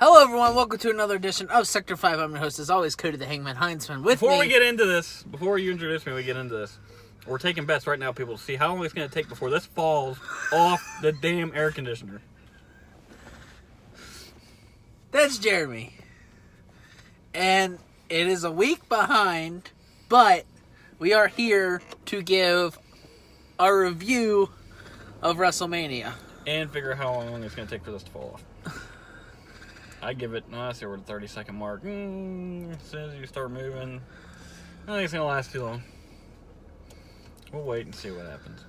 Hello, everyone. Welcome to another edition of Sector 5. I'm your host, as always, Cody the Hangman Heinzman. Before we get into this, before you introduce me, we get into this. We're taking bets right now, people, to see how long it's going to take before this falls off the damn air conditioner. That's Jeremy. And it is a week behind, but we are here to give our review of Wrestlemania. And figure out how long it's going to take for this to fall off. I give it, I see we're at the 30-second mark. As soon as you start moving, I don't think it's going to last too long. We'll wait and see what happens.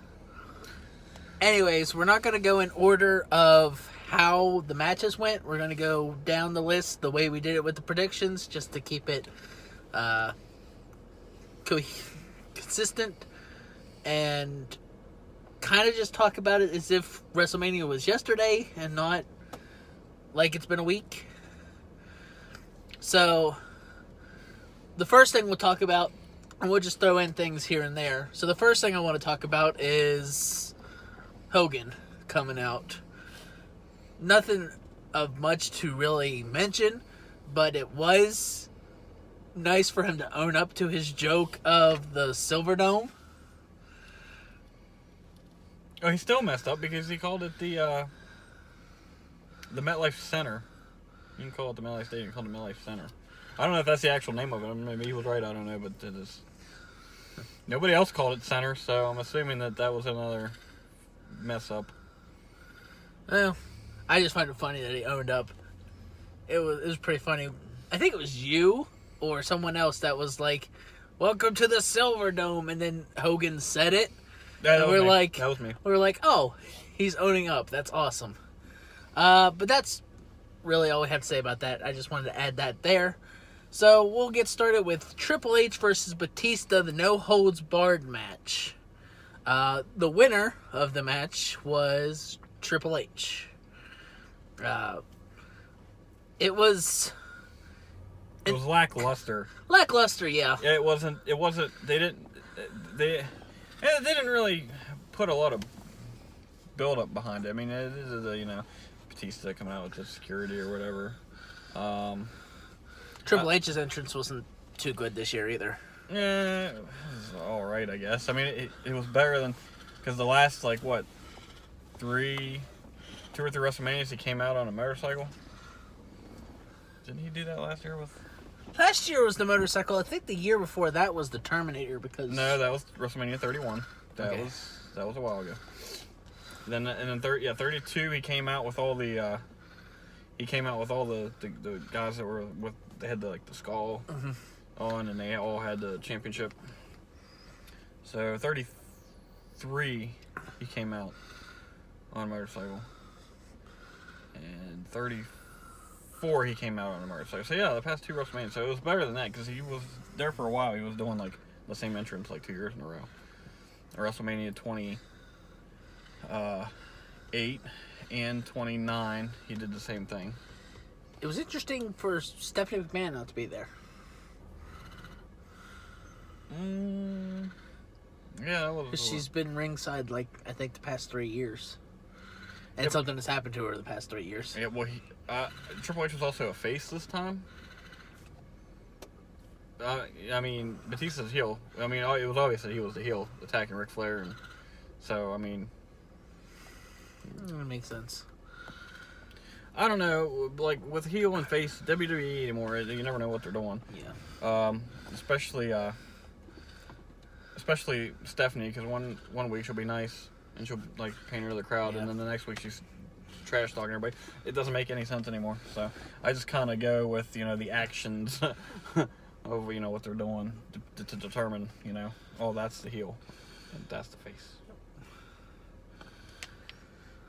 Anyways, we're not going to go in order of how the matches went. We're going to go down the list the way we did it with the predictions, just to keep it consistent and kind of just talk about it as if WrestleMania was yesterday and not like it's been a week. So, the first thing we'll talk about, and we'll just throw in things here and there. So, the first thing I want to talk about is Hogan coming out. Nothing of much to really mention, but it was nice for him to own up to his joke of the Silver Dome. Oh, he still messed up because he called it the MetLife Center. You can call it the MetLife Stadium. You can call it the MetLife Center. I don't know if that's the actual name of it. Maybe he was right. I don't know, but it is. Nobody else called it Center, so I'm assuming that was another mess up. Well, I just find it funny that he owned up. It was pretty funny. I think it was you or someone else that was like, "Welcome to the Silver Dome," and then Hogan said it. That was me. We were like, "Oh, he's owning up. That's awesome." But that's really all we have to say about that. I just wanted to add that there. So we'll get started with Triple H versus Batista, the no-holds-barred match. The winner of the match was Triple H. It was lackluster. Lackluster, yeah. Yeah, it wasn't. They didn't really put a lot of build up behind it. I mean, it is Batista coming out with the security or whatever. Triple H's entrance wasn't too good this year either. Yeah, it was all right, I guess. I mean, it was better than, because the last two or three WrestleManias he came out on a motorcycle. Didn't he do that last year with? Last year was the motorcycle. I think the year before that was the Terminator because. No, that was WrestleMania 31. That was a while ago. Then 32 he came out with all the the guys that were with, they had the skull on, and they all had the championship. So 33 he came out on a motorcycle, and 34 he came out on a motorcycle. So yeah, the past two WrestleMania. So it was better than that because he was there for a while. He was doing the same entrance 2 years in a row. WrestleMania 28 and 29, he did the same thing. It was interesting for Stephanie McMahon not to be there. Yeah, that was. Because she's been ringside, I think, the past 3 years. And something has happened to her the past 3 years. Yeah, well, Triple H was also a face this time. I mean, Batista's heel. I mean, it was obvious that he was the heel attacking Ric Flair, and so I mean, that makes sense. I don't know, with heel and face WWE anymore, you never know what they're doing. Yeah. Especially Stephanie, because one week she'll be nice and she'll pander to the crowd, and then the next week she's trash talking everybody. It doesn't make any sense anymore. So I just kind of go with the actions. Of what they're doing to determine that's the heel and that's the face.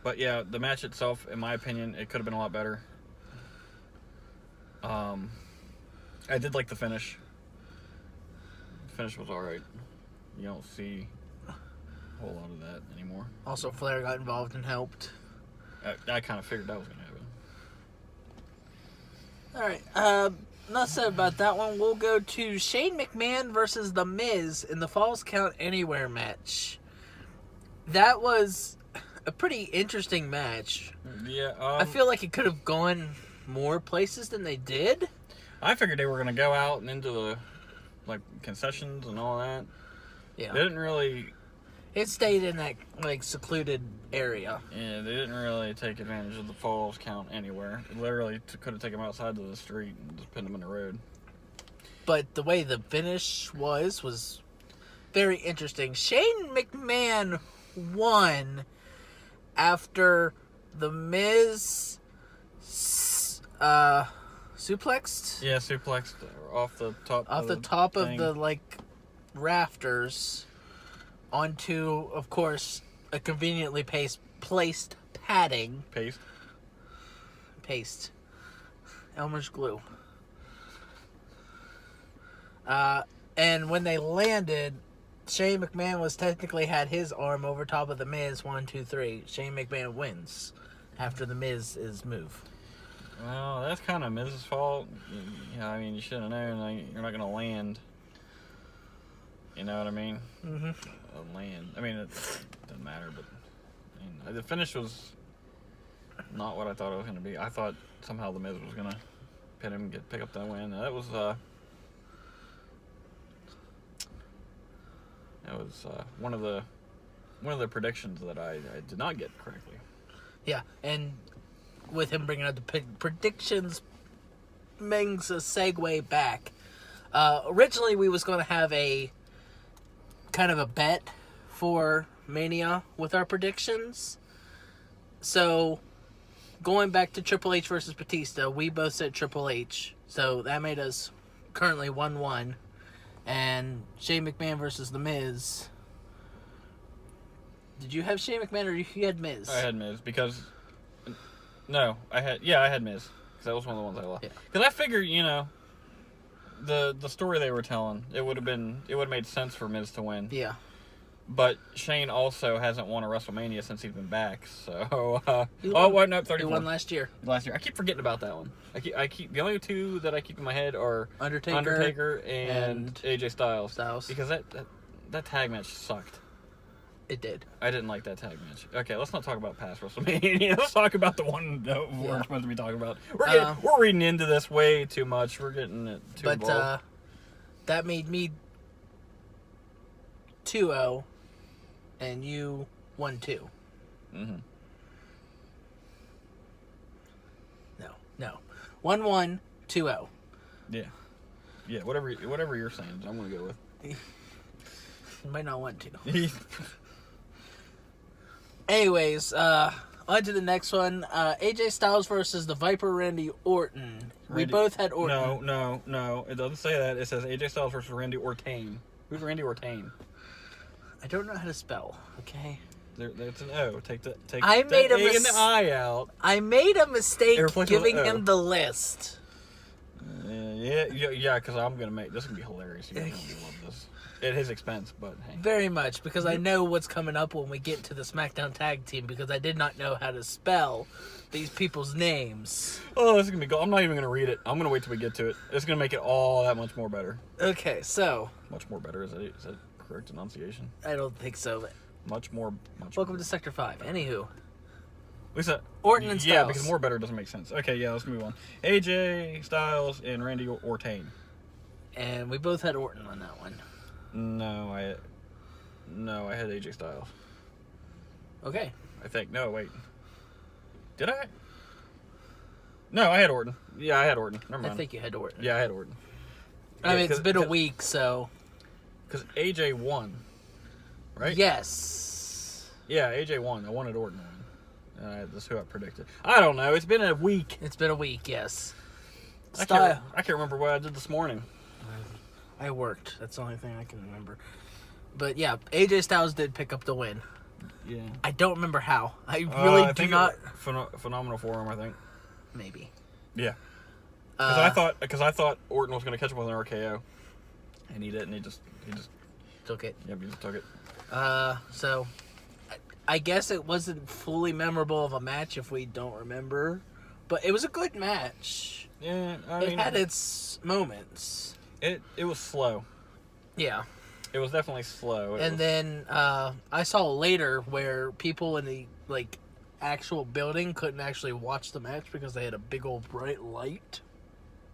But yeah, the match itself, in my opinion, it could have been a lot better. I did like the finish. The finish was alright. You don't see a whole lot of that anymore. Also, Flair got involved and helped. I kind of figured that was going to happen. Alright, enough said about that one. We'll go to Shane McMahon versus The Miz in the Falls Count Anywhere match. That was a pretty interesting match. Yeah. I feel like it could have gone more places than they did. I figured they were going to go out and into the like concessions and all that. Yeah. They didn't really. It stayed in that like secluded area. Yeah, they didn't really take advantage of the falls count anywhere. It literally could have taken them outside to the street and just put them in the road. But the way the finish was very interesting. Shane McMahon won after the Miz suplexed. Yeah, suplexed off the top. Off the top of the like rafters onto, of course, a conveniently placed padding. Paste. Elmer's glue. And when they landed, Shane McMahon was technically had his arm over top of the Miz. 1, 2, 3. Shane McMahon wins after the Miz's move. Well, that's kind of Miz's fault. I mean, you should have known like, you're not going to land. You know what I mean? Mm-hmm. Land. I mean, it doesn't matter, but the finish was not what I thought it was going to be. I thought somehow the Miz was going to pin him and pick up that win. That was one of the predictions that I did not get correctly. Yeah, and with him bringing up the predictions, brings a segue back. Originally, we was going to have a kind of a bet for Mania with our predictions. So, going back to Triple H versus Batista, we both said Triple H. So, that made us currently 1-1. And Shane McMahon versus The Miz. Did you have Shane McMahon or you had Miz? I had Miz because... No, I had Miz. Because that was one of the ones I lost. Because I figured, the story they were telling, it would have made sense for Miz to win. Yeah. But Shane also hasn't won a WrestleMania since he's been back, so... no, 34. He won last year. I keep forgetting about that one. I keep the only two that I keep in my head are Undertaker and AJ Styles. Styles. Because that tag match sucked. It did. I didn't like that tag match. Okay, let's not talk about past WrestleMania. Let's talk about the one that we're supposed to be talking about. We're reading into this way too much. We're getting it too involved. But that made me 2-0, and you 1-2. Mm-hmm. No. 1-1, 2-0. Yeah. Whatever you're saying, I'm gonna go with. You might not want to. Anyways, on to the next one. AJ Styles versus the Viper Randy Orton. We both had Orton. No. It doesn't say that. It says AJ Styles versus Randy Orton. Who's Randy Orton? I don't know how to spell, okay? There's an O. Take the I made A and the I out. I made a mistake giving him the list. Yeah, because I'm going to make... This is going to be hilarious. You're going to love this. At his expense, but hey. Very much, because I know what's coming up when we get to the SmackDown Tag Team, because I did not know how to spell these people's names. Oh, this is going to be... I'm not even going to read it. I'm going to wait till we get to it. It's going to make it all that much more better. Okay, so... Much more better, is that correct enunciation? I don't think so, but... Much more... Welcome to Sector 5. Anywho. Lisa, Orton and Styles. Yeah, because more better doesn't make sense. Okay, yeah, let's move on. AJ Styles and Randy Orton. And we both had Orton on that one. No, I had AJ Styles. Okay. I think. No, wait. Did I? No, I had Orton. Yeah, I had Orton. Never mind. I think you had Orton. Yeah, I had Orton. I mean, it's been a week, so... Because AJ won, right? Yes. Yeah, AJ won. I wanted Orton won. That's who I predicted. I don't know. It's been a week. It's been a week, yes. I can't remember what I did this morning. I worked. That's the only thing I can remember. But yeah, AJ Styles did pick up the win. Yeah. I don't remember how. I really do not. Phenomenal for him, I think. Maybe. Yeah. Because I thought Orton was going to catch up with an RKO, and he didn't. He just took it. Yep, he just took it. So I guess it wasn't fully memorable of a match if we don't remember, but it was a good match. Yeah, it had its moments. It was slow. Yeah. It was definitely slow. Then I saw later where people in the actual building couldn't actually watch the match because they had a big old bright light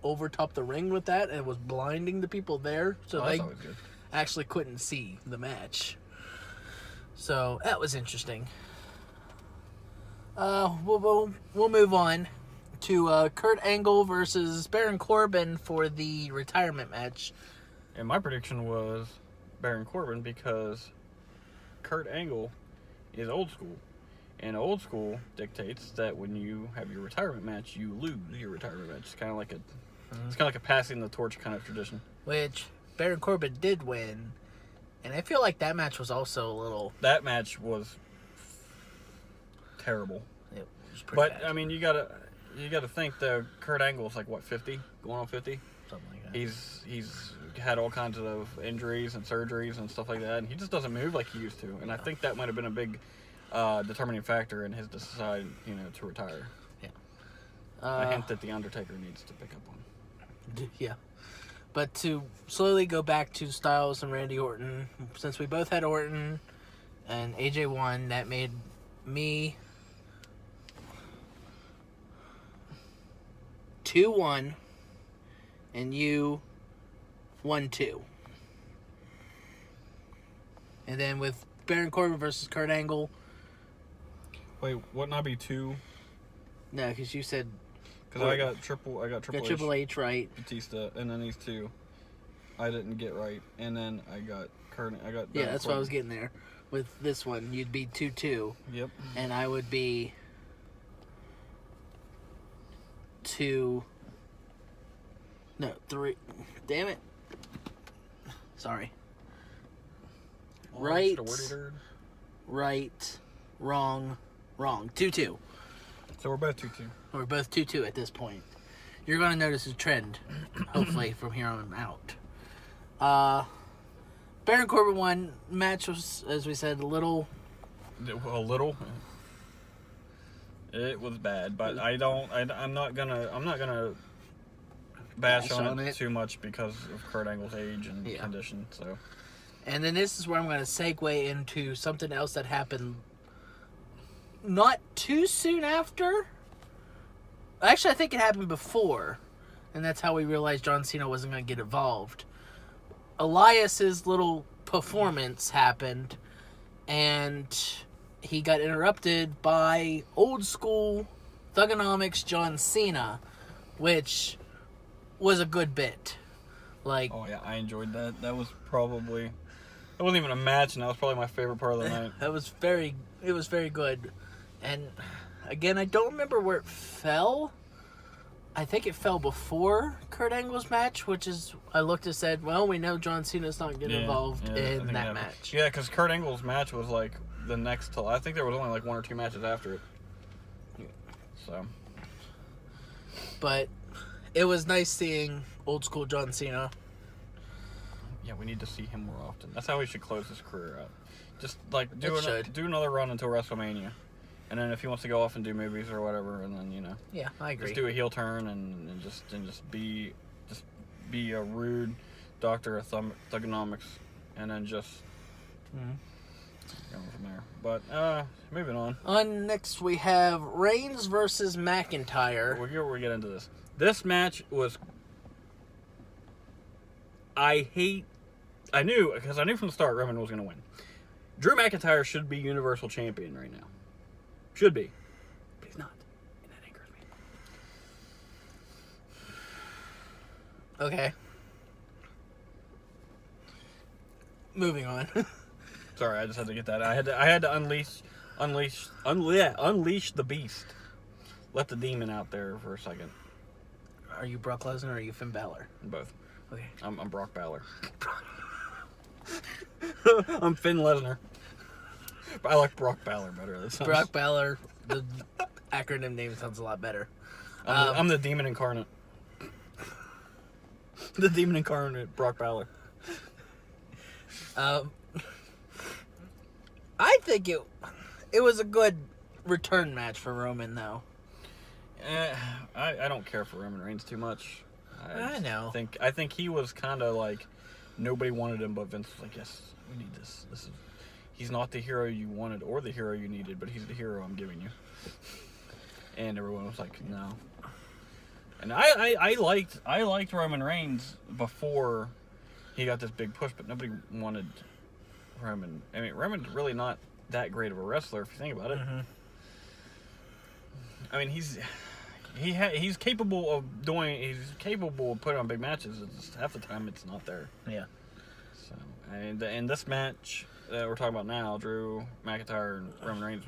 over top the ring with that, and it was blinding the people there, so that's they always good. actually couldn't see the match. So that was interesting. We'll move on to Kurt Angle versus Baron Corbin for the retirement match. And my prediction was Baron Corbin because Kurt Angle is old school. And old school dictates that when you have your retirement match, you lose your retirement match. It's kind of like a passing the torch kind of tradition. Which Baron Corbin did win, and I feel like that match was also a little. That match was terrible. It was pretty bad. I mean, you gotta think though. Kurt Angle's like what, 50, going on 50. Something like that. He's had all kinds of injuries and surgeries and stuff like that, and he just doesn't move like he used to. And I think that might have been a big determining factor in his decide, to retire. Yeah. A hint that the Undertaker needs to pick up on. Yeah. But to slowly go back to Styles and Randy Orton, since we both had Orton and AJ won, that made me 2-1 and you 1-2. And then with Baron Corbin versus Kurt Angle. Wait, wouldn't I be 2? No, because you said. Because I got Triple H right. Batista, and then these 2 I didn't get right, and then I got Kurt. Yeah, that's what I was getting there. With this one, you'd be 2-2. Yep. And I would be 2. No, 3. Damn it. Sorry. Right. Right. Wrong. 2-2. So we're both 2-2. We're both 2-2 at this point. You're going to notice a trend, hopefully, from here on out. Baron Corbin won. Match was, as we said, a little. It was bad, but I'm not gonna bash on it too much because of Kurt Angle's age and condition. So. And then this is where I'm going to segue into something else that happened not too soon after. Actually, I think it happened before. And that's how we realized John Cena wasn't going to get involved. Elias's little performance happened. And he got interrupted by old school Thugonomics John Cena. Which was a good bit. Oh yeah, I enjoyed that. That was probably... It wasn't even a match, and that was probably my favorite part of the night. It was very good. And, again, I don't remember where it fell. I think it fell before Kurt Angle's match, which is, I looked and said, well, we know John Cena's not getting involved in that match. Yeah, because Kurt Angle's match was, like, the next to... I think there was only, like, 1 or 2 matches after it. So. But it was nice seeing old school John Cena. Yeah, we need to see him more often. That's how we should close his career out. Just, like, do another run until WrestleMania. And then if he wants to go off and do movies or whatever, and then, Yeah, I agree. Just do a heel turn and just be a rude doctor of thugonomics. And then just go from there. But, moving on. Next we have Reigns versus McIntyre. We'll get into this. This match was... I knew from the start Roman was going to win. Drew McIntyre should be Universal Champion right now. Should be. But he's not. And that angers me. Okay. Moving on. Sorry, I just had to get that. I had to unleash the beast. Let the demon out there for a second. Are you Brock Lesnar or are you Finn Balor? Both. Okay. I'm Brock Balor. I'm Finn Lesnar. But I like Brock Balor better. Brock Balor, the acronym name sounds a lot better. I'm the demon incarnate. The demon incarnate, Brock Balor. I think it was a good return match for Roman, though. I don't care for Roman Reigns too much. I know. I think he was kind of like nobody wanted him, but Vince was like, "Yes, we need this. he's not the hero you wanted or the hero you needed, but he's the hero I'm giving you. And everyone was like, no. And I liked Roman Reigns before he got this big push, but nobody wanted Roman. I mean, Roman's really not that great of a wrestler if you think about it. Mm-hmm. I mean, he's capable of putting on big matches. It's just half the time it's not there. Yeah. So, and this match that we're talking about now, Drew McIntyre and Roman Reigns,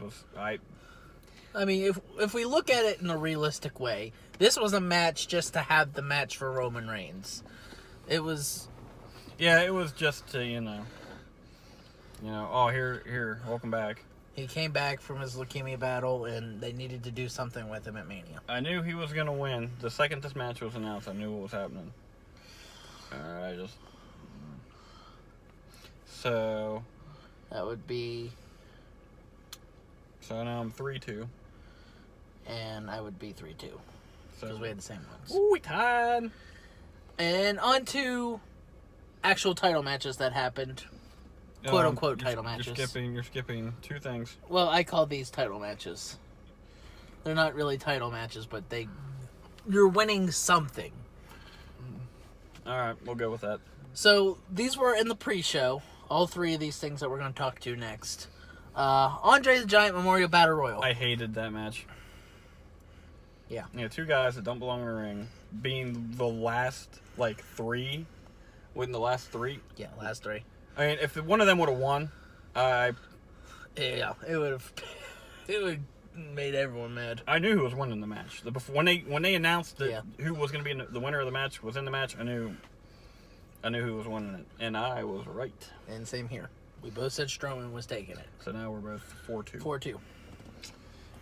I mean, if we look at it in a realistic way, this was a match just to have the match for Roman Reigns. It was... Yeah, it was just to, oh, here, welcome back. He came back from his leukemia battle, and they needed to do something with him at Mania. I knew he was going to win. The second this match was announced, I knew what was happening. So... That would be... So now I'm 3-2. And I would be 3-2. Because we had the same ones. Ooh, we tied. And on to actual title matches that happened. Quote-unquote title matches. You're skipping two things. Well, I call these title matches. They're not really title matches, but you're winning something. All right, we'll go with that. So, these were in the pre-show. All three of these things that we're going to talk to next. Andre the Giant Memorial Battle Royal. I hated that match. Yeah. Two guys that don't belong in the ring being the last, three. Within the last three. Yeah, last three. I mean, if one of them would have won, yeah, it would have made everyone mad. I knew who was winning the match. When they announced that who was going to be the winner of the match was in the match, I knew who was winning it, and I was right. And same here. We both said Strowman was taking it. So now we're both 4-2.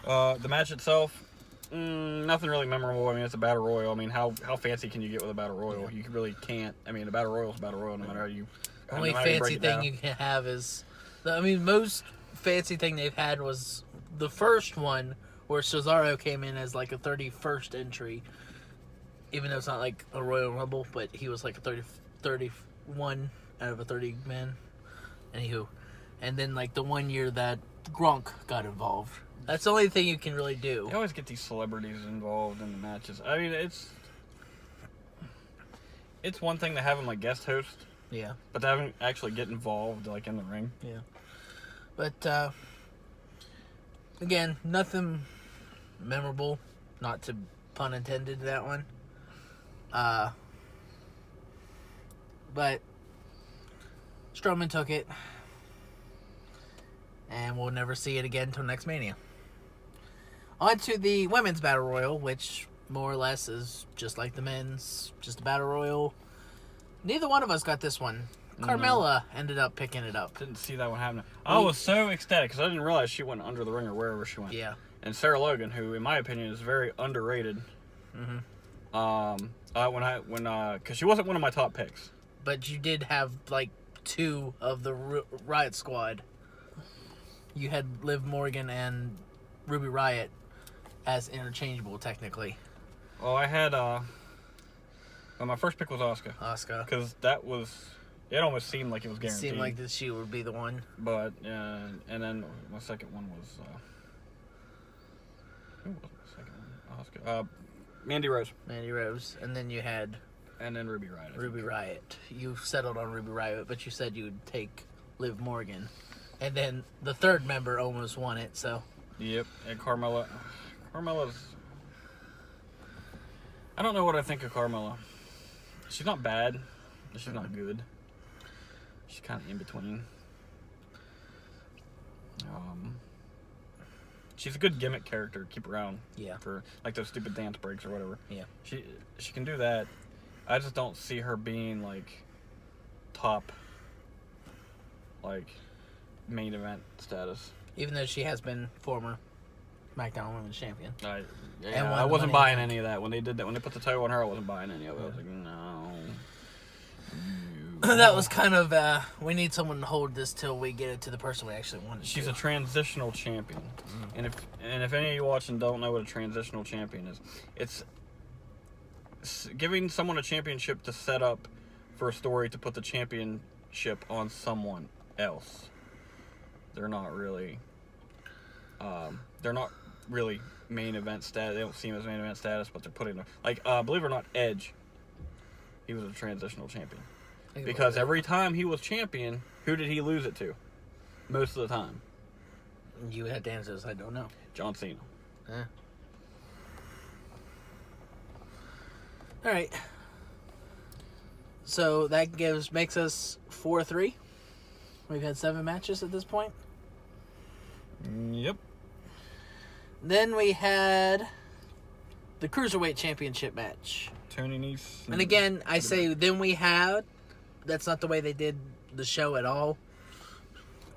4-2. The match itself, nothing really memorable. I mean, it's a battle royal. I mean, how fancy can you get with a battle royal? You really can't. I mean, a battle royal is a battle royal, no matter how you. The only fancy thing you can have is, most fancy thing they've had was the first one where Cesaro came in as a 31st entry, even though it's not like a Royal Rumble, but he was a 31 out of a 30 man. Anywho, and then the 1 year that Gronk got involved. That's the only thing you can really do. They always get these celebrities involved in the matches. I mean, it's one thing to have them guest host. Yeah. But to have them actually get involved in the ring. Yeah. But again, nothing memorable. Not to pun intended that one. But Strowman took it. And we'll never see it again until next Mania. On to the Women's Battle Royal, which more or less is just like the men's. Just a Battle Royal. Neither one of us got this one. Carmella ended up picking it up. Didn't see that one happening. I was so ecstatic because I didn't realize she went under the ring or wherever she went. Yeah. And Sarah Logan, who in my opinion is very underrated. Mm-hmm. Because she wasn't one of my top picks. But you did have two of the Riot Squad. You had Liv Morgan and Ruby Riott as interchangeable, technically. Well, I had my first pick was Asuka. Asuka. Because it almost seemed like it was guaranteed. It seemed like that she would be the one. But, and then my second one was, who was my second one? Asuka. Mandy Rose. And then you had... And then Ruby Riott. Ruby Riott. You settled on Ruby Riott, but you said you would take Liv Morgan. And then the third member almost won it, so... Yep, and Carmella's... I don't know what I think of Carmella. She's not bad, but she's not good. She's kind of in between. She's a good gimmick character to keep around. Yeah. For those stupid dance breaks or whatever. Yeah. She can do that. I just don't see her being top main event status. Even though she has been former SmackDown Women's Champion. I wasn't buying any of that. When they did that, when they put the title on her, I wasn't buying any of it. I was like, no. That was kind of, we need someone to hold this till we get it to the person we actually want it She's to. a transitional champion. And if any of you watching don't know what a transitional champion is, it's giving someone a championship to set up for a story to put the championship on someone else. they're not really main event status. They don't seem as main event status, but they're putting them like believe it or not, Edge. He was a transitional champion because every time he was champion, who did he lose it to? Most of the time. You had to answer this. I don't know. John Cena. Yeah. All right. So that makes us 4-3. We've had 7 matches at this point. Yep. Then we had the Cruiserweight Championship match. Tony Nese. And again, I say then we had. That's not the way they did the show at all.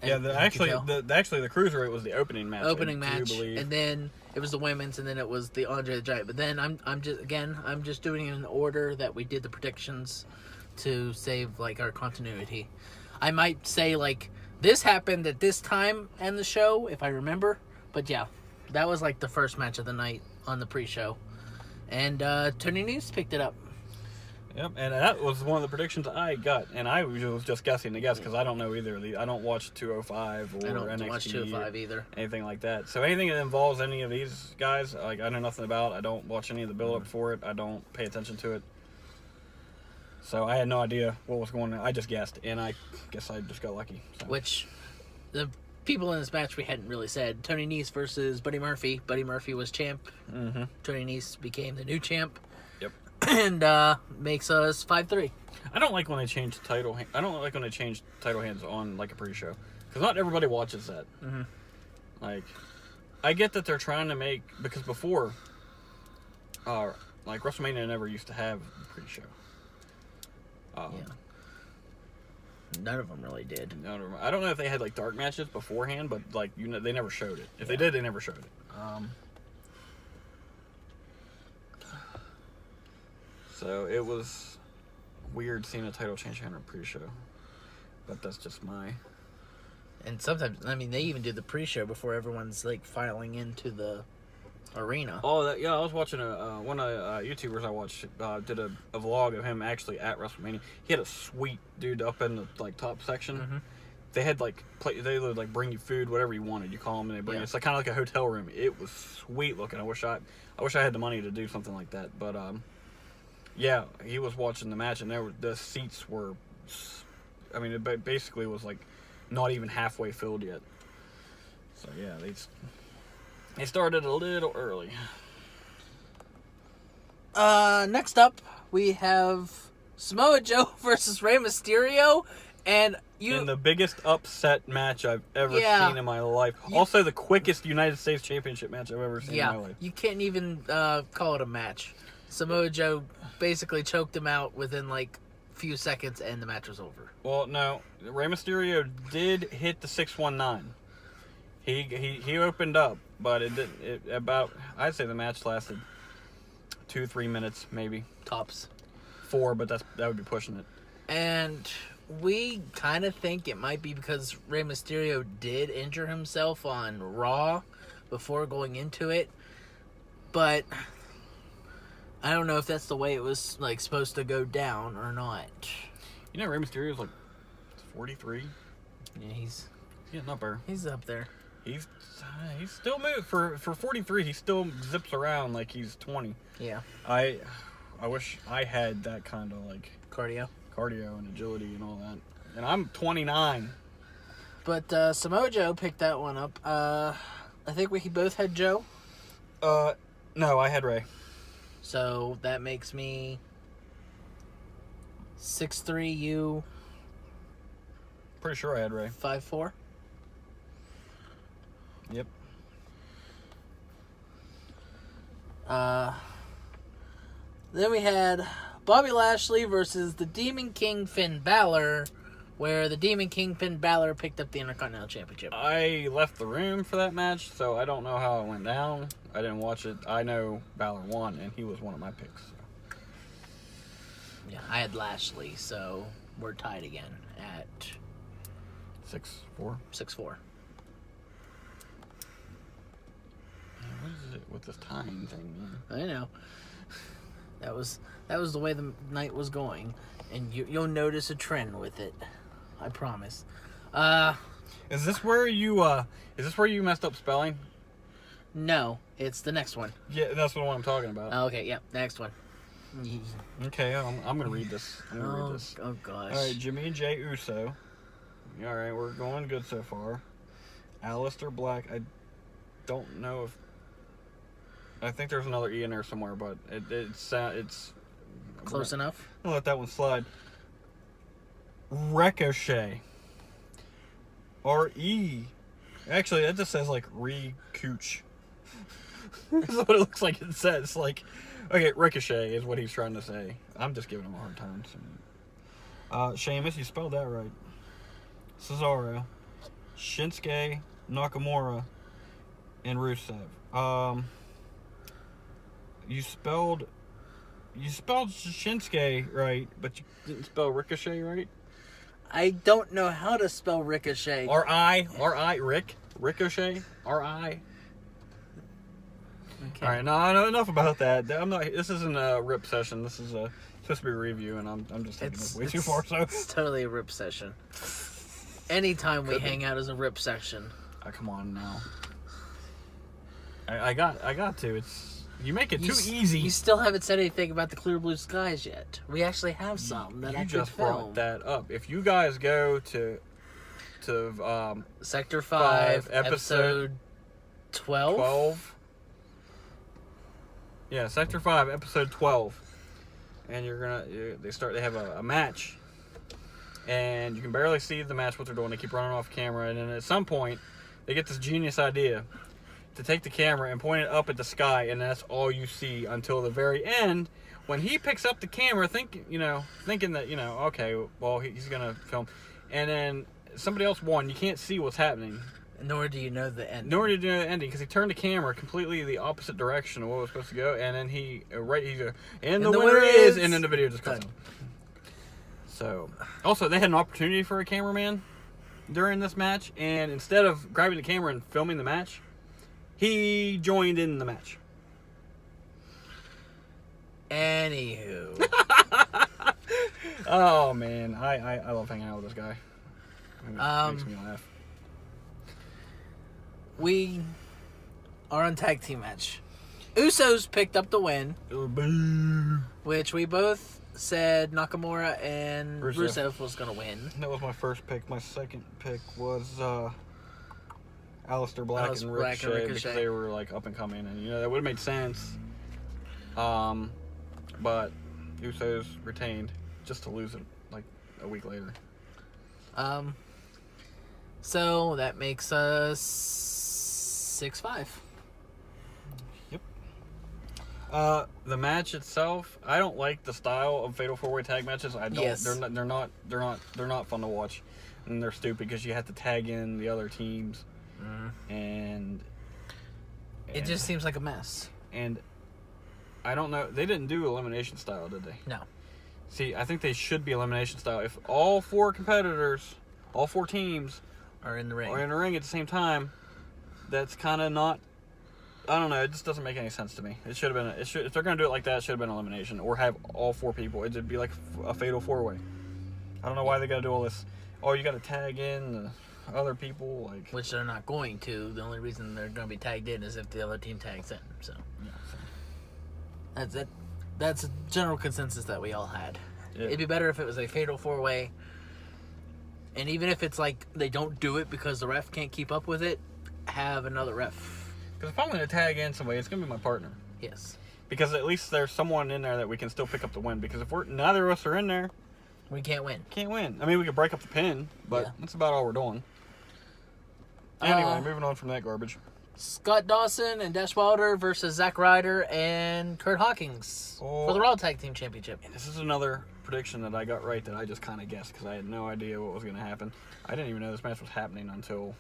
And actually, the Cruiserweight was the opening match. And then it was the women's, and then it was the Andre the Giant. But then I'm just doing it in order that we did the predictions to save like our continuity. I might say like this happened at this time in the show if I remember, but yeah, that was like the first match of the night on the pre-show, and Tony Nese picked it up. Yep, and that was one of the predictions I got, and I was just guessing to guess because I don't know either of these. I don't watch 205 or I don't NXT watch 205 either. Anything like that. So anything that involves any of these guys, like I know nothing about. I don't watch any of the build-up for it. I don't pay attention to it. So I had no idea what was going on. I just guessed, and I guess I just got lucky. So. Which, the people in this match we hadn't really said. Tony Nese versus Buddy Murphy. Buddy Murphy was champ. Mm-hmm. Tony Nese became the new champ. Yep. And makes us 5-3. I don't like when they change title. I don't like when they change title hands on like a pre-show because not everybody watches that. Mm-hmm. Like, I get that they're trying to make because before, like WrestleMania never used to have pre-show. Yeah. None of them really did. I don't know if they had like dark matches beforehand, but like they never showed it. If they did, they never showed it. So it was weird seeing a title change on a pre-show, but that's just my. And sometimes, I mean, they even do the pre-show before everyone's like filing into the arena. Oh, yeah, I was watching one of YouTubers I watched did a vlog of him actually at WrestleMania. He had a suite dude up in the like top section. Mm-hmm. They had like they would like bring you food, whatever you wanted. You call them and they bring you. It's like kind of like a hotel room. It was sweet looking. I wish I had the money to do something like that. But yeah, he was watching the match and the seats were, I mean, it basically was like not even halfway filled yet. So yeah, they started a little early. Next up, we have Samoa Joe versus Rey Mysterio, and in the biggest upset match I've ever seen in my life. Also, the quickest United States Championship match I've ever seen in my life. You can't even call it a match. Samoa Joe basically choked him out within like a few seconds, and the match was over. Well, no, Rey Mysterio did hit the 619. He opened up, but it didn't. I'd say the match lasted 2-3 minutes, maybe tops. 4, but that would be pushing it. And we kind of think it might be because Rey Mysterio did injure himself on Raw before going into it, but I don't know if that's the way it was like supposed to go down or not. You know, Rey Mysterio's like 43. Yeah, he's not better. He's up there. He's still moving for 43. He still zips around like he's 20. Yeah. I wish I had that kind of like cardio and agility and all that. And I'm 29. But Samoa Joe picked that one up. I think we both had Joe. No, I had Ray. So that makes me 6-3. You. Pretty sure I had Ray. 5-4. Yep. Then we had Bobby Lashley versus the Demon King Finn Balor, where the Demon King Finn Balor picked up the Intercontinental Championship. I left the room for that match, so I don't know how it went down. I didn't watch it. I know Balor won, and he was one of my picks. So. Yeah, I had Lashley, so we're tied again at 6-4. 6-4. What is it with this time thing, man? I know. That was the way the night was going, and you'll notice a trend with it. I promise. Is this where you messed up spelling? No, it's the next one. Yeah, that's what I'm talking about. Okay, yeah, next one. Okay, I'm gonna read this. Oh gosh. All right, Jimmy and Jay Uso. All right, we're going good so far. Aleister Black. I don't know if. I think there's another E in there somewhere, but it's Close enough. I'll let that one slide. Ricochet. R-E. Actually, that just says like Re-Cooch. That's what it looks like it says. Like, okay, Ricochet is what he's trying to say. I'm just giving him a hard time. So. Sheamus, you spelled that right. Cesaro. Shinsuke, Nakamura, and Rusev. You spelled Shinsuke right, but you didn't spell Ricochet right. I don't know how to spell Ricochet. R-I, Ricochet, R-I. Okay. All right, no, enough about that. This isn't a rip session. This is supposed to be a review, and I'm just taking this way too far. So it's totally a rip session. Anytime we hang out is a rip session. Come on now. I got to. You make it too easy. You still haven't said anything about the Clear Blue Skies yet. We actually have some that I could just film. brought that up. If you guys go to Sector 5 episode 12. Yeah, Sector 5 episode 12. And they have a match. And you can barely see the match, what they're doing. They keep running off camera. And then at some point, they get this genius idea to take the camera and point it up at the sky, and that's all you see until the very end, when he picks up the camera, thinking that, okay, well, he's gonna film, and then somebody else won. You can't see what's happening. Nor do you know the ending. Because he turned the camera completely the opposite direction of what it was supposed to go, and then he's and the winner is, and then the video just cuts off. So, also, they had an opportunity for a cameraman during this match, and instead of grabbing the camera and filming the match, he joined in the match. Anywho. Oh, man. I love hanging out with this guy. It makes me laugh. We are on tag team match. Usos picked up the win. Which we both said Nakamura and Rusev was going to win. That was my first pick. My second pick was Aleister Black and Ricochet because they were like up and coming, and that would have made sense. But Usos retained just to lose it like a week later. So that makes us 6-5. Yep. The match itself, I don't like the style of Fatal 4-Way tag matches. I don't. Yes. They're not fun to watch, and they're stupid because you have to tag in the other teams. And it just seems like a mess. And I don't know. They didn't do elimination style, did they? No. See, I think they should be elimination style. If all four competitors, all four teams are in the ring at the same time, that's kind of not. I don't know. It just doesn't make any sense to me. It should have been. If they're gonna do it like that, it should have been elimination, or have all four people. It'd be like a fatal 4-way. I don't know why they got to do all this. Oh, you got to tag in the other people, like, which they're not going to. The only reason they're going to be tagged in is if the other team tags in. So yeah, that's a general consensus that we all had. Yeah. It'd be better if it was a fatal 4-way, and even if it's like they don't do it because the ref can't keep up with it, have another ref. Because if I'm going to tag in somebody, it's going to be my partner. Yes. Because at least there's someone in there that we can still pick up the win. Because if neither of us are in there, we can't win. I mean, we could break up the pin, but that's about all we're doing. Anyway, moving on from that garbage. Scott Dawson and Dash Wilder versus Zack Ryder and Kurt Hawkins for the Raw Tag Team Championship. And this is another prediction that I got right that I just kind of guessed because I had no idea what was going to happen. I didn't even know this match was happening until,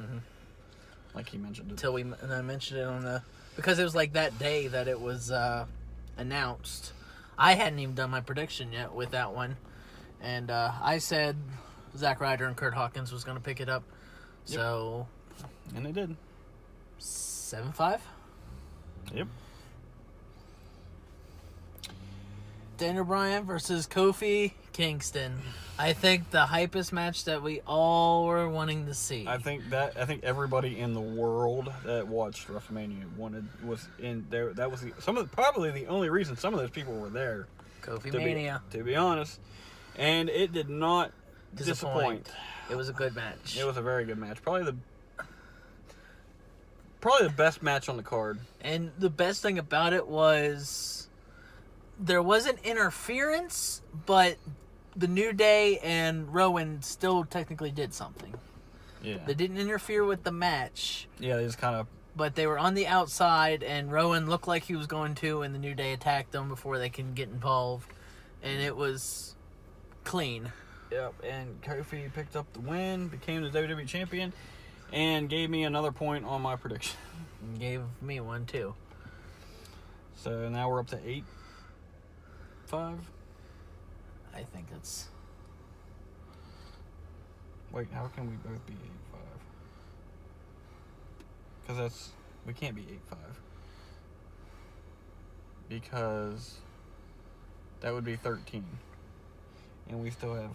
like he mentioned it. Until I mentioned it because it was like that day that it was announced. I hadn't even done my prediction yet with that one. And I said Zack Ryder and Kurt Hawkins was going to pick it up. Yep. So. And they did. 7-5? Yep. Daniel Bryan versus Kofi Kingston. I think the hypest match that we all were wanting to see. I think everybody in the world that watched WrestleMania was in there. That was probably the only reason some of those people were there. Kofi Mania. To be honest, and it did not disappoint. It was a good match. It was a very good match. Probably the best match on the card. And the best thing about it was there wasn't interference, but the New Day and Rowan still technically did something. Yeah. They didn't interfere with the match. Yeah, they just kind of... But they were on the outside, and Rowan looked like he was going to, and the New Day attacked them before they can get involved. And it was clean. Yep, and Kofi picked up the win, became the WWE Champion, and gave me another point on my prediction. And gave me one, too. So now we're up to 8-5. I think it's... Wait, how can we both be 8-5? Because we can't be 8-5. Because that would be 13. And we still have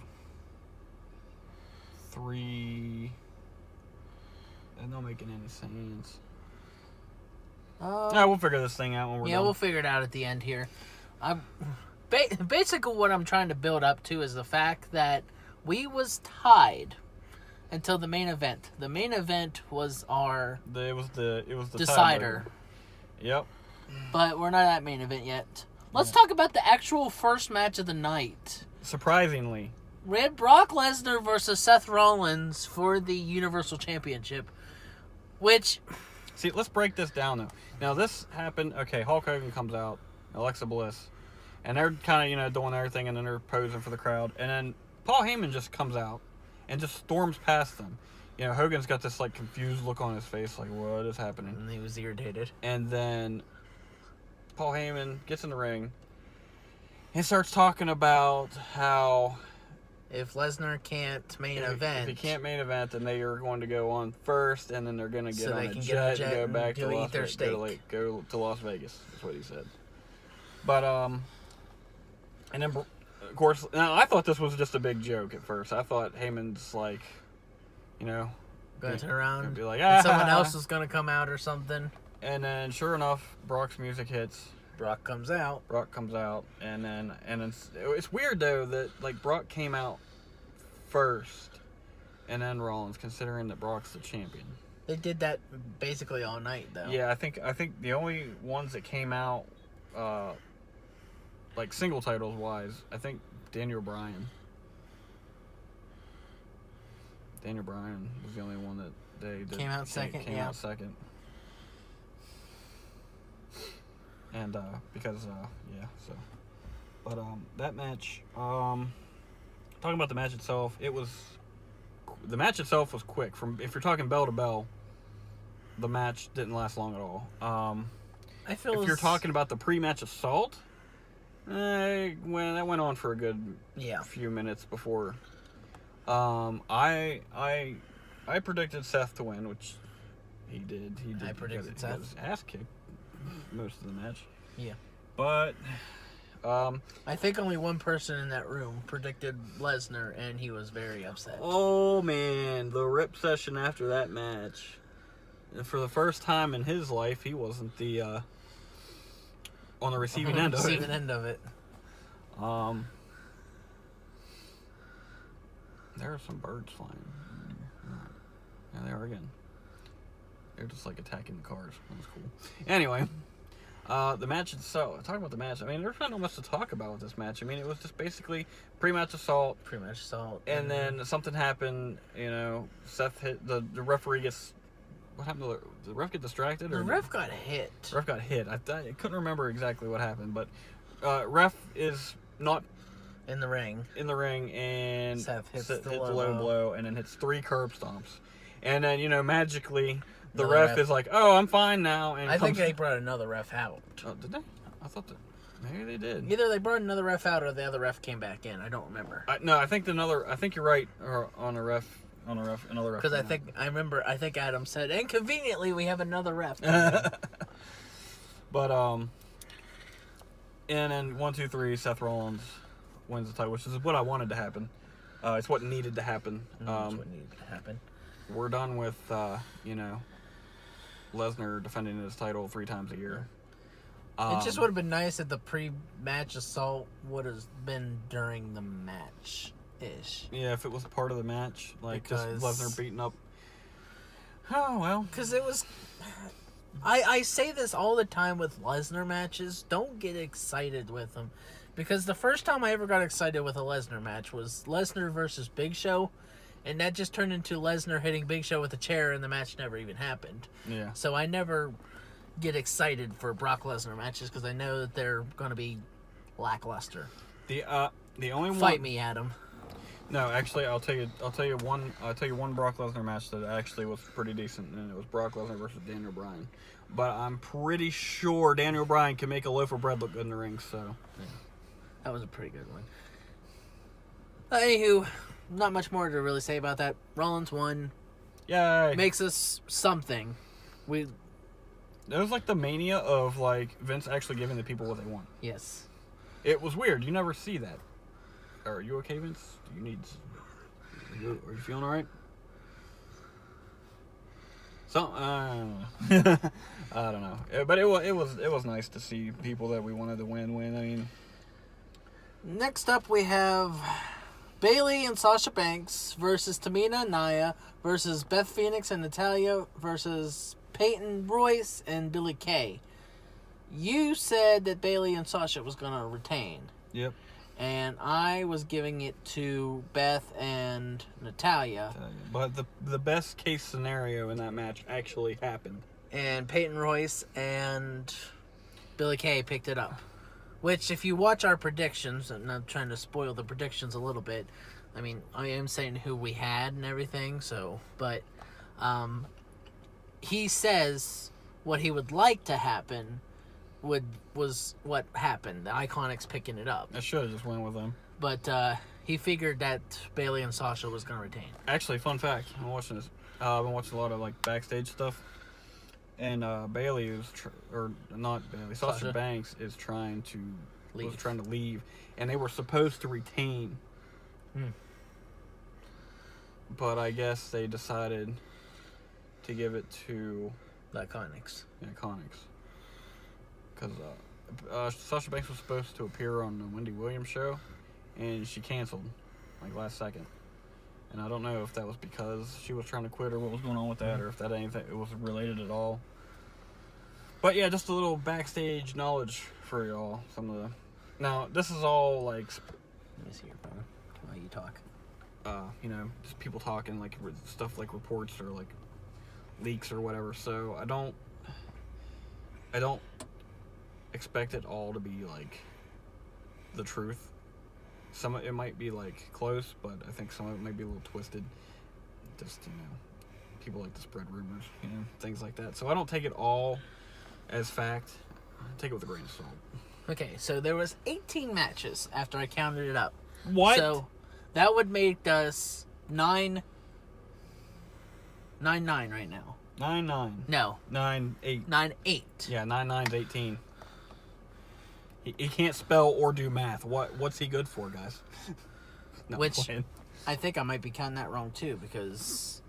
3. That's not making any sense. We'll figure this thing out when we're done. We'll figure it out at the end here. Basically what I'm trying to build up to is the fact that we was tied until the main event. The main event was It was the decider. Yep. But we're not at main event yet. Let's talk about the actual first match of the night. Surprisingly. We had Brock Lesnar versus Seth Rollins for the Universal Championship. Which... See, let's break this down, though. Now, this happened... Okay, Hulk Hogan comes out. Alexa Bliss. And they're kind of, doing everything, and then they're posing for the crowd. And then Paul Heyman just comes out and just storms past them. Hogan's got this, confused look on his face, what is happening? And he was irritated. And then Paul Heyman gets in the ring and starts talking about how... If Lesnar can't main event... If he can't main event, then they are going to go on first, and then they're going to get on a jet and go back to Las Vegas. Go to Las Vegas, that's what he said. But, and then, of course, now I thought this was just a big joke at first. I thought Heyman's going to turn around and be like, someone else is going to come out or something. And then, sure enough, Brock's music hits. Brock comes out, and then it's weird though that Brock came out first, and then Rollins, considering that Brock's the champion. They did that basically all night though. Yeah, I think the only ones that came out, single titles wise, I think Daniel Bryan. Daniel Bryan was the only one that they did, came out second. Out second. And, But, that match, talking about the match itself, the match itself was quick. If you're talking bell to bell, the match didn't last long at all. If you're talking about the pre-match assault, that went on for a good few minutes before. I predicted Seth to win, which he did. I predicted Seth. He got his ass kicked most of the match. Yeah. But I think only one person in that room predicted Lesnar, and he was very upset. Oh man, the rip session after that match. And for the first time in his life, he wasn't the on the receiving end of it. There are some birds flying. Yeah, they are again. They're just attacking the cars. That was cool. Anyway, the match itself. Talking about the match, there's not much to talk about with this match. It was just basically pre-match assault. And then something happened. Seth hit the referee gets. What happened? Did the ref get distracted? The ref got hit. I couldn't remember exactly what happened, but ref is not in the ring, and Seth hits the low blow, and then hits 3 curb stomps, and then magically the ref is like, "Oh, I'm fine now." And I think they brought another ref out. Oh, did they? I thought that maybe they did. Either they brought another ref out or the other ref came back in. I don't remember. No, I think you're right. Or on a ref. Another ref. Because I think Adam said, and conveniently we have another ref. But and then 1, 2, 3, Seth Rollins wins the title, which is what I wanted to happen. It's what needed to happen. That's what needed to happen. We're done with, Lesnar defending his title 3 times a year. It just would have been nice if the pre-match assault would have been during the match-ish. Yeah, if it was part of the match, like Because... just Lesnar beating up. Oh, well. Because it was... I say this all the time with Lesnar matches. Don't get excited with them. Because the first time I ever got excited with a Lesnar match was Lesnar versus Big Show. And that just turned into Lesnar hitting Big Show with a chair, and the match never even happened. Yeah. So I never get excited for Brock Lesnar matches because I know that they're going to be lackluster. The only Fight one... me, Adam. No, actually, I'll tell you one Brock Lesnar match that actually was pretty decent, and it was Brock Lesnar versus Daniel Bryan. But I'm pretty sure Daniel Bryan can make a loaf of bread look good in the ring. So yeah. That was a pretty good one. Anywho, not much more to really say about that. Rollins won. Yay! Makes us something. It was like the mania of like Vince actually giving the people what they want. Yes. It was weird. You never see that. Are you okay, Vince? Do you need? Are you feeling all right? So I don't know. But it was nice to see people that we wanted to win. I mean, next up we have Bayley and Sasha Banks versus Tamina and Nia versus Beth Phoenix and Natalya versus Peyton Royce and Billie Kay. You said that Bayley and Sasha was going to retain. Yep. And I was giving it to Beth and Natalya. But the best case scenario in that match actually happened. And Peyton Royce and Billie Kay picked it up. Which, if you watch our predictions, and I'm trying to spoil the predictions a little bit, I mean, I am saying who we had and everything, so, but, he says what he would like to happen was what happened. The Iconics picking it up. I should have just went with them. But he figured that Bayley and Sasha was going to retain. Actually, fun fact, I'm watching this. I've been watching a lot of like backstage stuff, and Bayley is, Sasha Banks is trying to leave, and they were supposed to retain. But I guess they decided to give it to The Iconics. Because Sasha Banks was supposed to appear on the Wendy Williams show, and she canceled, like, last second. And I don't know if that was because she was trying to quit or what was going on with that, or if that anything it was related at all. But yeah, just a little backstage knowledge for y'all. Now this is all like. Let me see your phone while you talk. Just people talking like stuff like reports or like leaks or whatever. So I don't expect it all to be like the truth. Some of it might be like close, but I think some of it might be a little twisted. Just people like to spread rumors, things like that. So I don't take it all as fact. I take it with a grain of salt. Okay, so there was 18 matches after I counted it up. What? So that would make us 9-9 right now. 9-9. No. 9-8. 9-8. Yeah, 9-9's 18. He can't spell or do math. What's he good for, guys? No, which I think I might be counting that wrong too, because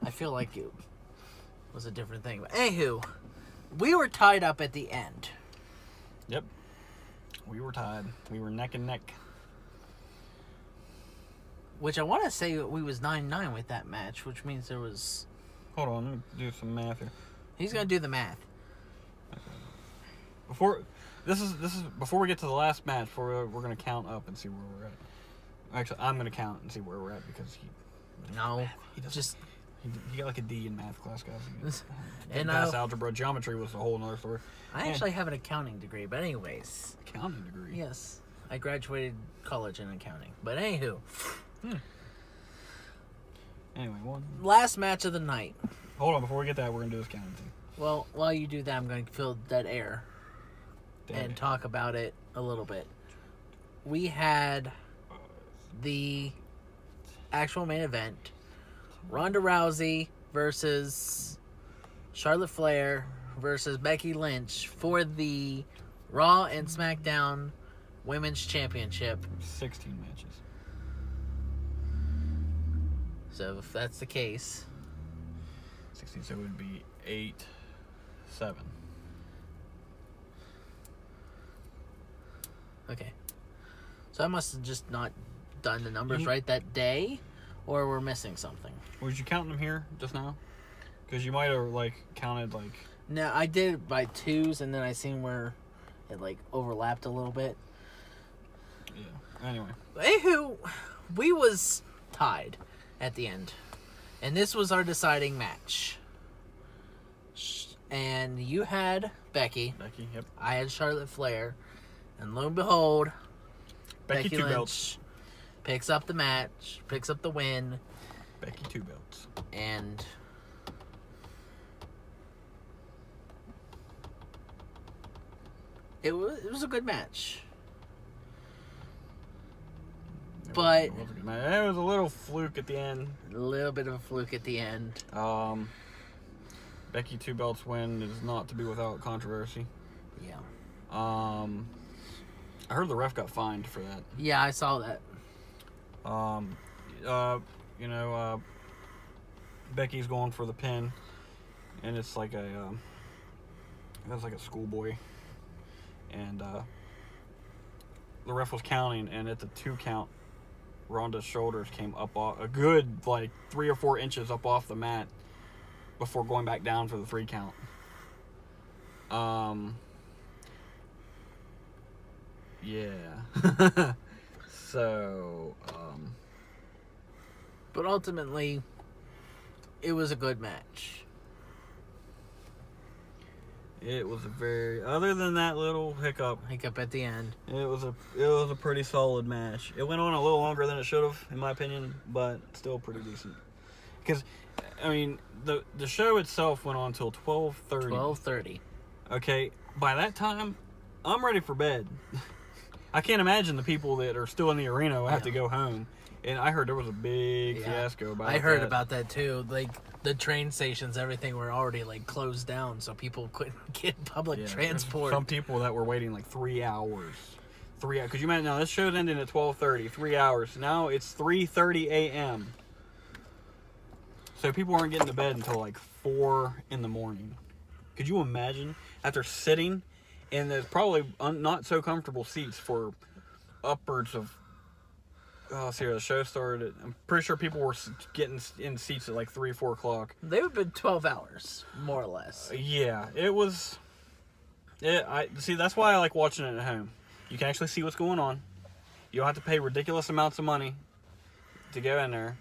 I feel like it was a different thing. But anywho, we were tied up at the end. Yep. We were tied. We were neck and neck. Which I want to say we was 9-9 with that match, which means there was... Hold on, let me do some math here. He's going to do the math. Before we get to the last match, we're going to count up and see where we're at. Actually, I'm going to count and see where we're at because he got like a D in math class, guys. And pass algebra, geometry was a whole other story. I actually have an accounting degree, but anyways. Accounting degree? Yes, I graduated college in accounting. But anywho. Anyway, last match of the night. Hold on, before we get that, we're going to do this counting thing. Well, while you do that, I'm going to fill dead air and talk about it a little bit. We had the actual main event. Ronda Rousey versus Charlotte Flair versus Becky Lynch for the Raw and SmackDown Women's Championship. 16 matches. So if that's the case, 16, so it would be 8-7. okay. So I must have just not done the numbers right that day, or we're missing something. Was you counting them here just now? Because you might have counted No, I did it by twos, and then I seen where it overlapped a little bit. Yeah. Anyway. Anywho, we was tied at the end, and this was our deciding match. And you had Becky. Becky, yep. I had Charlotte Flair, and lo and behold, Becky two Lynch belts. picks up the match, picks up the win. Becky 2 belts. And it was a good match. But It was a little fluke at the end. A little bit of a fluke at the end. Becky 2 belts win is not to be without controversy. Yeah. I heard the ref got fined for that. Yeah, I saw that. Becky's going for the pin, and it's like a schoolboy, and the ref was counting, and at the 2 count, Ronda's shoulders came up a good 3 or 4 inches up off the mat before going back down for the 3 count. Yeah. So, But ultimately, it was a good match. it was other than that little hiccup At the end. it was a pretty solid match. It went on a little longer than it should have, in my opinion, but still pretty decent. Because, I mean, the show itself went on till 12:30. 12:30. Okay, by that time, I'm ready for bed. I can't imagine the people that are still in the arena will have to go home. And I heard there was a big fiasco about that. I heard about that too. The train stations, everything were already closed down, so people couldn't get public transport. Some people that were waiting 3 hours. 3 hours. Because you imagine now, this show's ending at 12:30, 3 hours. Now it's 3:30 a.m. So people weren't getting to bed until 4 in the morning. Could you imagine? After sitting in there's probably not so comfortable seats for upwards of. Oh, see, the show started. I'm pretty sure people were getting in seats at 3, 4 o'clock. They would have been 12 hours, more or less. Yeah, it was. See, that's why I like watching it at home. You can actually see what's going on. You don't have to pay ridiculous amounts of money to go in there.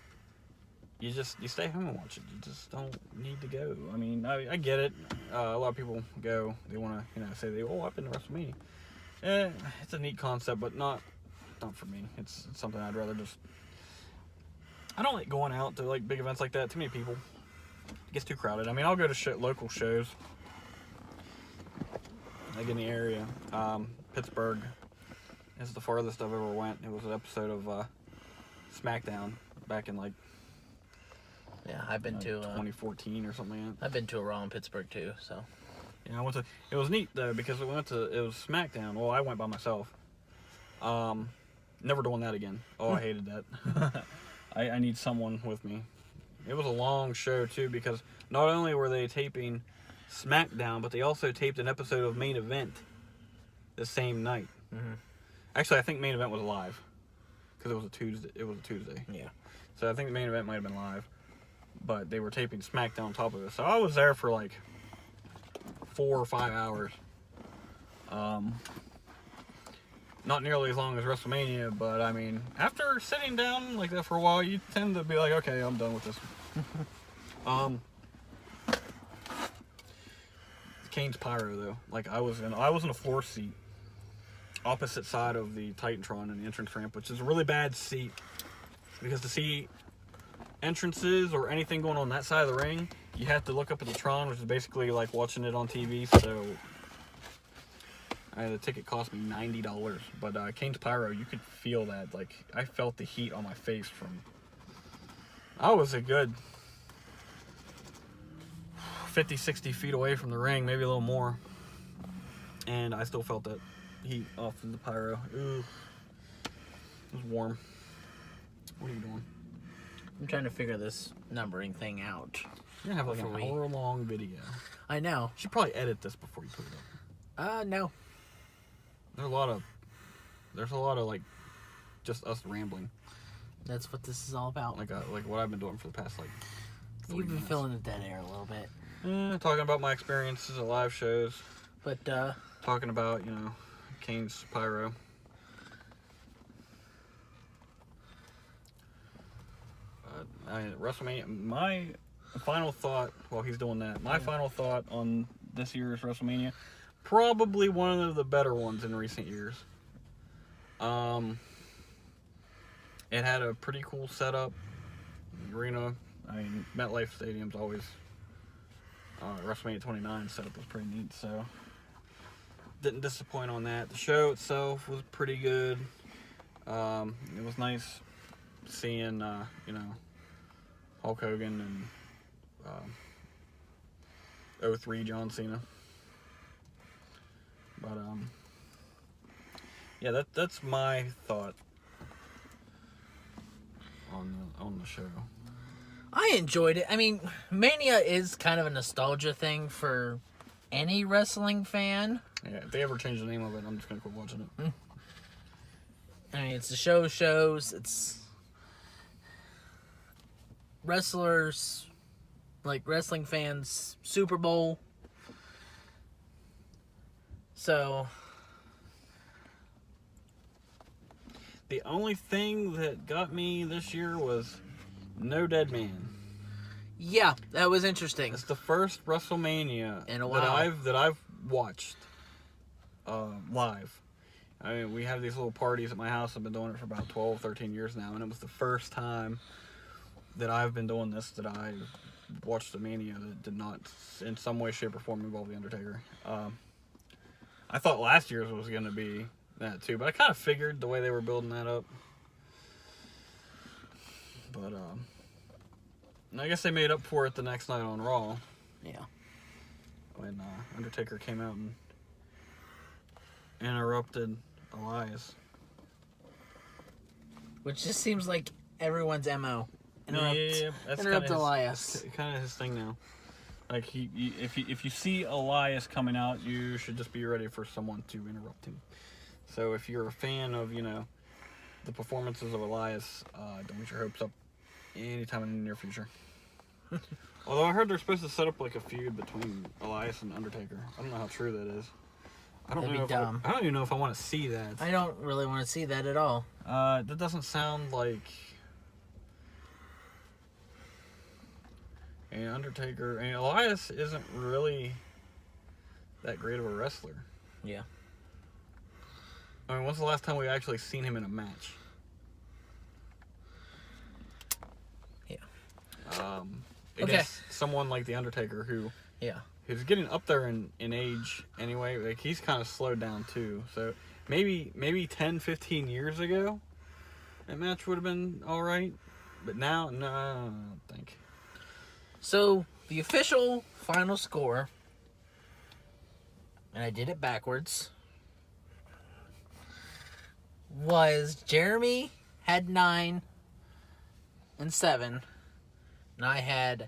You stay home and watch it. You just don't need to go. I mean, I get it. A lot of people go. They want to, say I've been to WrestleMania. It's a neat concept, but not for me. It's something I'd rather just. I don't like going out to big events like that. Too many people. It gets too crowded. I mean, I'll go to local shows, in the area. Pittsburgh is the farthest I've ever went. It was an episode of SmackDown back in Yeah, I've been to 2014 or something like that. I've been to a Raw in Pittsburgh too, so. Yeah, I went to. It was neat though because it was SmackDown. Well, I went by myself. Never doing that again. Oh, I hated that. I need someone with me. It was a long show too because not only were they taping SmackDown, but they also taped an episode of Main Event the same night. Mm-hmm. Actually, I think Main Event was live because it was a Tuesday. Yeah. So I think the Main Event might have been live, but they were taping SmackDown on top of it. So I was there for 4 or 5 hours. Not nearly as long as WrestleMania, but I mean, after sitting down like that for a while, you tend to be like, okay, I'm done with this. Kane's Pyro though, I was in a floor seat, opposite side of the Titantron and the entrance ramp, which is a really bad seat because to see entrances or anything going on that side of the ring, you have to look up at the Tron, which is basically like watching it on TV. So. The ticket cost me $90, but Kane's Pyro, you could feel that. I felt the heat on my face from. I was a good 50, 60 feet away from the ring, maybe a little more, and I still felt that. heat off of the pyro. Ooh. It was warm. What are you doing? I'm trying to figure this numbering thing out. You're going to have like an hour-long video. I know. You should probably edit this before you put it up. No. There's a lot of, like, just us rambling. That's what this is all about. Like what I've been doing for the past, like, 3 You've been minutes. filling the dead air a little bit. Talking about my experiences at live shows. But, talking about, Kane's pyro. WrestleMania, my final thought while he's doing that, final thought on this year's WrestleMania, probably one of the better ones in recent years. It had a pretty cool setup. Arena, MetLife Stadium's always, WrestleMania 29 setup was pretty neat, so didn't disappoint on that. The show itself was pretty good. It was nice seeing, Hulk Hogan and 03 John Cena. But yeah, that's my thought on the show. I enjoyed it. I mean, Mania is kind of a nostalgia thing for any wrestling fan. Yeah, if they ever change the name of it, I'm just gonna quit watching it. I mean, it's the shows. It's wrestlers, like wrestling fans, Super Bowl. So the only thing that got me this year was no dead man. Yeah, that was interesting. It's the first WrestleMania in a while that I've watched live. I mean, we have these little parties at my house. I've been doing it for about 12, 13 years now, and it was the first time that I've been doing this that I watched a Mania that did not, in some way, shape, or form, involve The Undertaker. I thought last year's was going to be that too, but I kind of figured the way they were building that up. But I guess they made up for it the next night on Raw. Yeah. When Undertaker came out and interrupted Elias. Which just seems like everyone's MO. That's interrupt Elias. That's kind of his thing now. Like if you see Elias coming out, you should just be ready for someone to interrupt him. So if you're a fan of the performances of Elias, don't get your hopes up anytime in the near future. Although I heard they're supposed to set up like a feud between Elias and Undertaker. I don't know how true that is. I don't even know if I want to see that. I don't really want to see that at all. That doesn't sound like Undertaker. Elias isn't really that great of a wrestler. Yeah. I mean, when's the last time we actually seen him in a match? Yeah. I guess someone like The Undertaker who's getting up there in age anyway, like he's kind of slowed down too. So maybe 10, 15 years ago, that match would have been all right. But now, no, I don't think. So, the official final score, and I did it backwards, was Jeremy had 9 and 7, and I had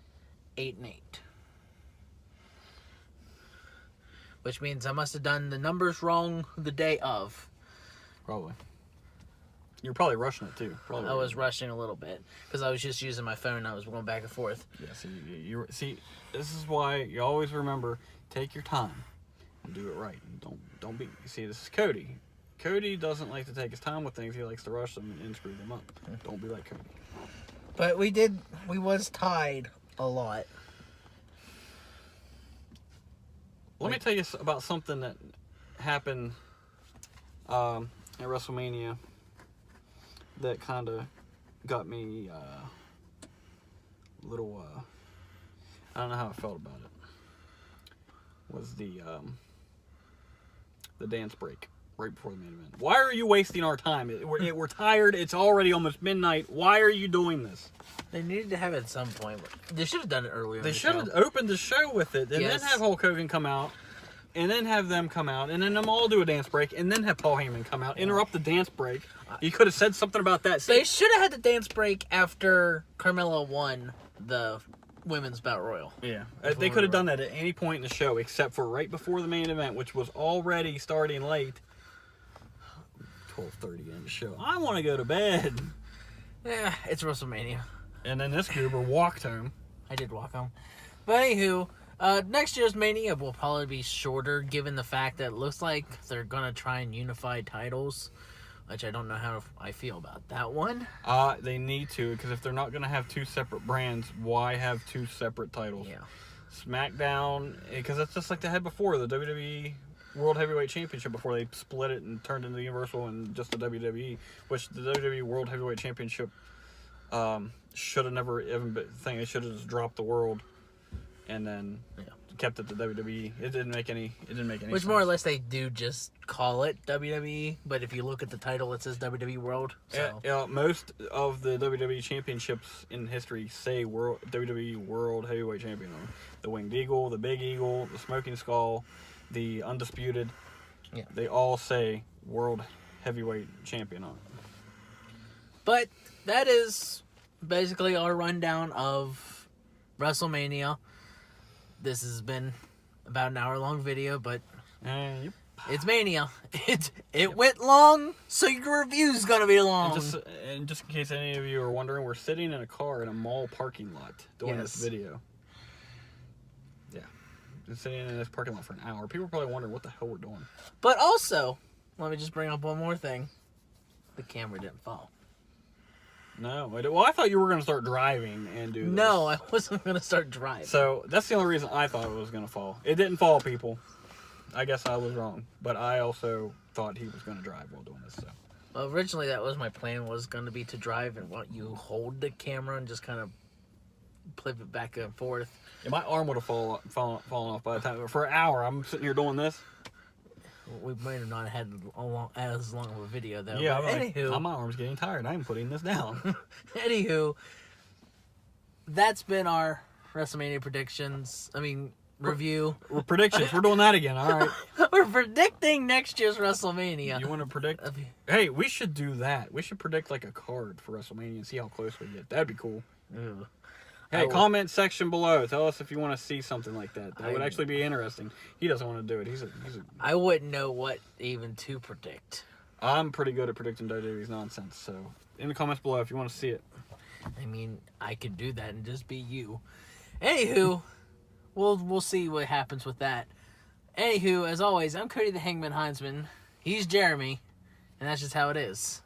8 and 8. Which means I must have done the numbers wrong the day of. Probably. You're probably rushing it too. Probably. I was rushing a little bit because I was just using my phone and I was going back and forth. Yeah, see, this is why you always remember, take your time and do it right. Don't be. See, this is Cody. Cody doesn't like to take his time with things. He likes to rush them and screw them up. Don't be like Cody. But we was tied a lot. Let me tell you about something that happened at WrestleMania that kind of got me a little, I don't know how I felt about it, was the dance break right before the main event. Why are you wasting our time? We're tired. It's already almost midnight. Why are you doing this? They needed to have it at some point. They should have done it earlier. They should have opened the show with it and Yes. then have Hulk Hogan come out and then have them come out, and then them all do a dance break, and then have Paul Heyman come out, interrupt the dance break. You could have said something about that. They should have had the dance break after Carmella won the Women's Battle Royal. Yeah, they could have done that at any point in the show, except for right before the main event, which was already starting late. 12:30 in the show. I want to go to bed. Yeah, it's WrestleMania. And then this goober walked home. I did walk home. But anywho, next year's Mania will probably be shorter, given the fact that it looks like they're going to try and unify titles, which I don't know how I feel about that one. They need to, because if they're not going to have two separate brands, why have two separate titles? Yeah. SmackDown, because that's just like they had before, the WWE World Heavyweight Championship, before they split it and turned into the Universal and just the WWE, which the WWE World Heavyweight Championship should have never even been a thing. They should have just dropped the world and then kept it to WWE. It didn't make any Which sense. more or less they do just call it WWE, but if you look at the title, it says WWE World. So. Most of the WWE championships in history say WWE World Heavyweight Champion on them. The Winged Eagle, the Big Eagle, the Smoking Skull, the Undisputed. Yeah. They all say World Heavyweight Champion on it. But that is basically our rundown of WrestleMania. This has been about an hour-long video, but Yep. it's Mania. It went long, so your review's gonna be long. And just in case any of you are wondering, we're sitting in a car in a mall parking lot doing this video. Yeah. Been sitting in this parking lot for an hour. People are probably wondering what the hell we're doing. But also, let me just bring up one more thing. The camera didn't fall. No. Well, I thought you were going to start driving and do this. No, I wasn't going to start driving. So, that's the only reason I thought it was going to fall. It didn't fall, people. I guess I was wrong. But I also thought he was going to drive while doing this. So. Well, originally that was my plan, was going to be to drive and want you hold the camera and just kind of flip it back and forth. Yeah, my arm would have fallen off by the time. But for an hour, I'm sitting here doing this. We might have not had as long of a video, though. Yeah, but anywho, my arm's getting tired. I'm putting this down. Anywho, that's been our WrestleMania predictions. Review. Predictions. We're doing that again. All right. We're predicting next year's WrestleMania. You want to predict? Hey, we should do that. We should predict like a card for WrestleMania and see how close we get. That'd be cool. Ew. Hey, comment section below. Tell us if you want to see something like that. That would actually be interesting. He doesn't want to do it. I wouldn't know what even to predict. I'm pretty good at predicting WWE's nonsense. So, in the comments below if you want to see it. I could do that and just be you. Anywho, we'll see what happens with that. Anywho, as always, I'm Cody the Hangman Heinzman. He's Jeremy, and that's just how it is.